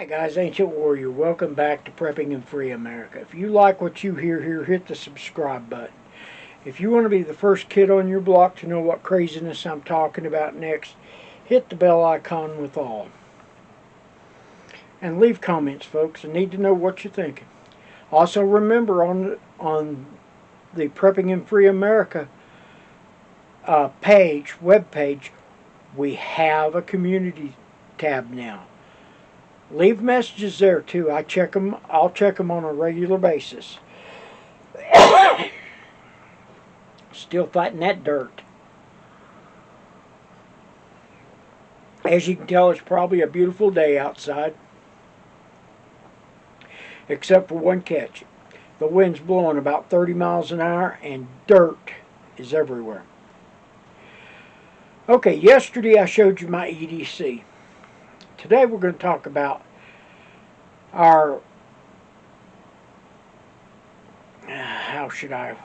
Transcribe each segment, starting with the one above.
Hi guys, Ancient Warrior. Welcome back to Prepping in Free America. If you like what you hear here, hit the subscribe button. If you want to be the first kid on your block to know what craziness I'm talking about next, hit the bell icon with all. And leave comments, folks. I need to know what you're thinking. Also remember on the Prepping in Free America web page, we have a community tab now. Leave messages there too. I'll check them on a regular basis. Still fighting that dirt. As you can tell, it's probably a beautiful day outside. Except for one catch. The wind's blowing about 30 miles an hour and dirt is everywhere. Okay, yesterday I showed you my EDC. Today we're going to talk about our, how should I,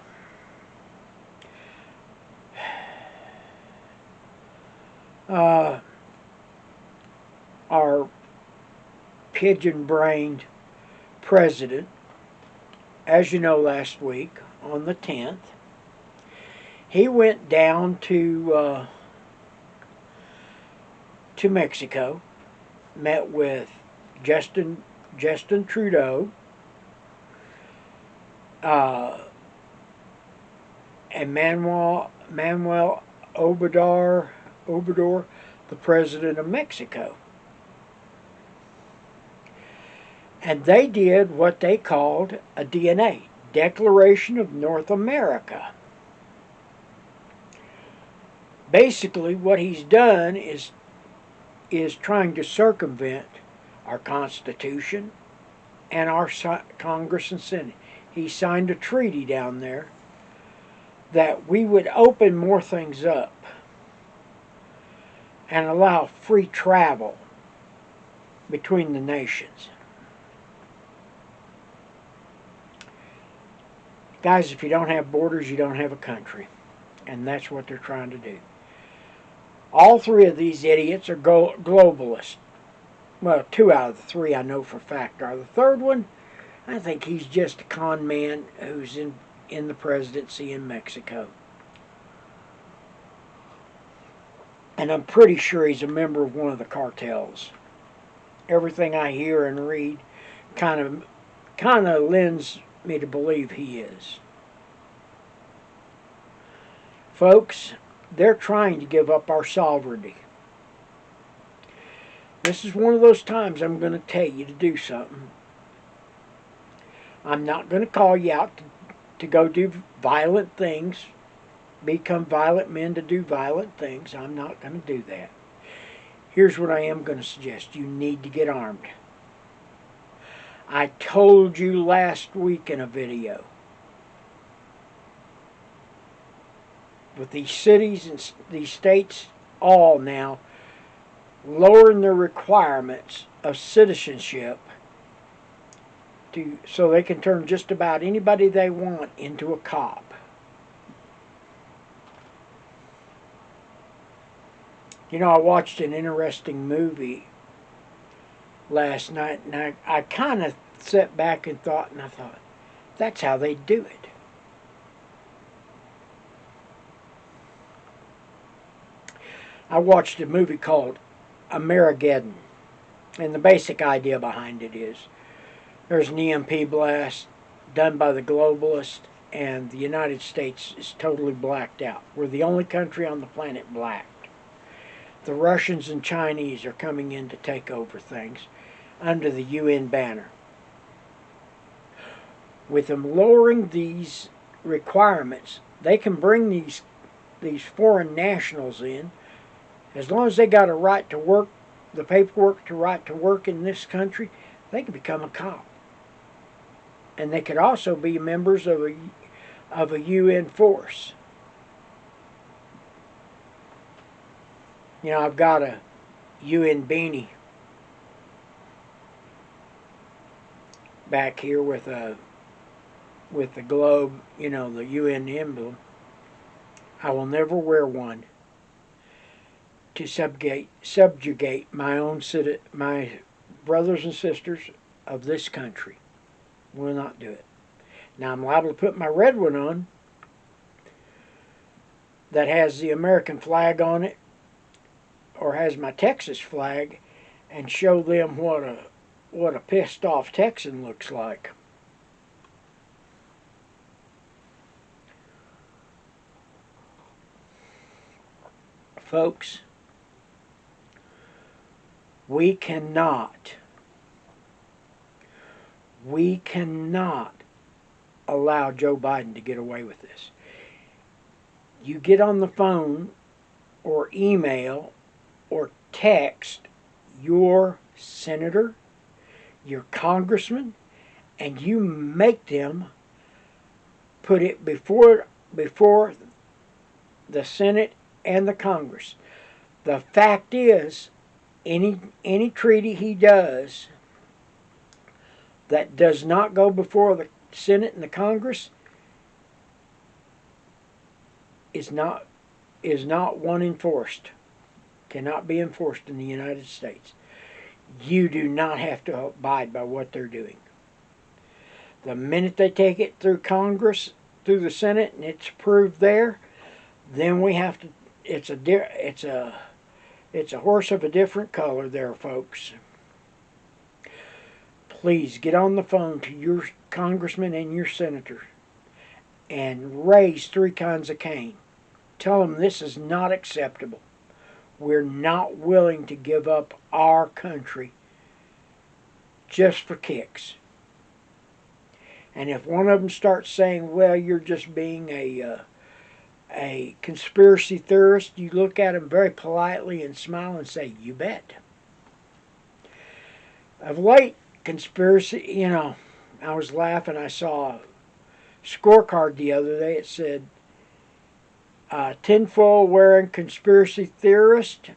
our pigeon-brained president. As you know, last week on the 10th, he went down to Mexico, met with Justin Trudeau, and Manuel Obrador, the president of Mexico. And they did what they called a DNA, Declaration of North America. Basically, what he's done is trying to circumvent our Constitution and our Congress and Senate. He signed a treaty down there that we would open more things up and allow free travel between the nations. Guys, if you don't have borders, you don't have a country. And that's what they're trying to do. All three of these idiots are globalists. Well, two out of the three I know for a fact are. The third one, I think he's just a con man who's in the presidency in Mexico. And I'm pretty sure he's a member of one of the cartels. Everything I hear and read kind of lends me to believe he is. Folks, they're trying to give up our sovereignty. This is one of those times I'm going to tell you to do something. I'm not going to call you out to go do violent things, become violent men to do violent things. I'm not going to do that. Here's what I am going to suggest. You need to get armed. I told you last week in a video, with these cities and these states all now lowering their requirements of citizenship so they can turn just about anybody they want into a cop. You know, I watched an interesting movie last night, and I kind of sat back and thought, that's how they do it. I watched a movie called Amerigeddon, and the basic idea behind it is there's an EMP blast done by the globalists, and the United States is totally blacked out. We're the only country on the planet blacked. The Russians and Chinese are coming in to take over things under the UN banner. With them lowering these requirements, they can bring these foreign nationals in. As long as they got a right to work, the paperwork to right to work in this country, they can become a cop. And they could also be members of a UN force. You know, I've got a UN beanie back here with the globe, you know, the UN emblem. I will never wear one to subjugate my brothers and sisters of this country. Will not do it. Now I'm liable to put my red one on that has the American flag on it, or has my Texas flag, and show them what a pissed off Texan looks like. Folks, we cannot allow Joe Biden to get away with this. You get on the phone or email or text your senator, your congressman, and you make them put it before the Senate and the Congress. The fact is, any treaty he does that does not go before the Senate and the Congress is not one enforced. Cannot be enforced in the United States. You do not have to abide by what they're doing. The minute they take it through Congress, through the Senate, and it's approved there, then we have to. It's a horse of a different color there, folks. Please get on the phone to your congressman and your senator and raise 3 kinds of Cain. Tell them this is not acceptable. We're not willing to give up our country just for kicks. And if one of them starts saying, well, you're just being a conspiracy theorist, you look at them very politely and smile and say, you bet. Of late, conspiracy, I was laughing. I saw a scorecard the other day. It said, tinfoil wearing conspiracy theorist,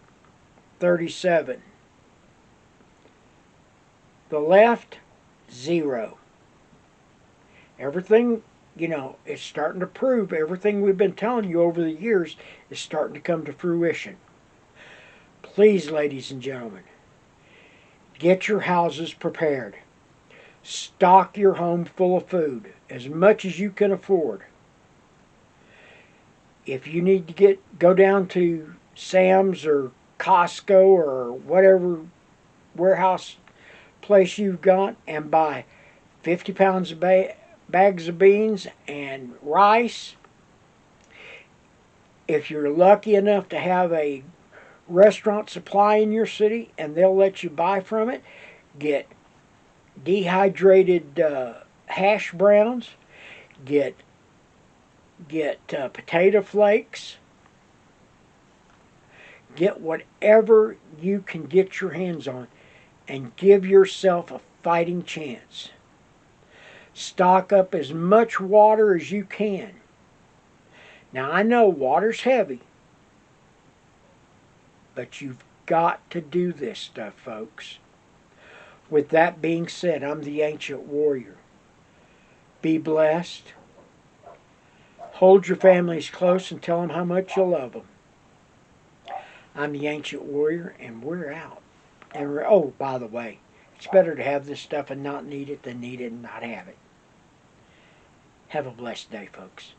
37. The left, 0. Everything, it's starting to prove everything we've been telling you over the years is starting to come to fruition. Please, ladies and gentlemen, get your houses prepared. Stock your home full of food, as much as you can afford. If you need to go down to Sam's or Costco or whatever warehouse place you've got and buy 50 pounds of bags of beans and rice. If you're lucky enough to have a restaurant supply in your city and they'll let you buy from it, get dehydrated hash browns, get potato flakes, get whatever you can get your hands on and give yourself a fighting chance. Stock up as much water as you can. Now I know water's heavy, but you've got to do this stuff, folks. With that being said, I'm the Ancient Warrior. Be blessed. Hold your families close and tell them how much you love them. I'm the Ancient Warrior, and we're out. And oh, by the way, it's better to have this stuff and not need it than need it and not have it. Have a blessed day, folks.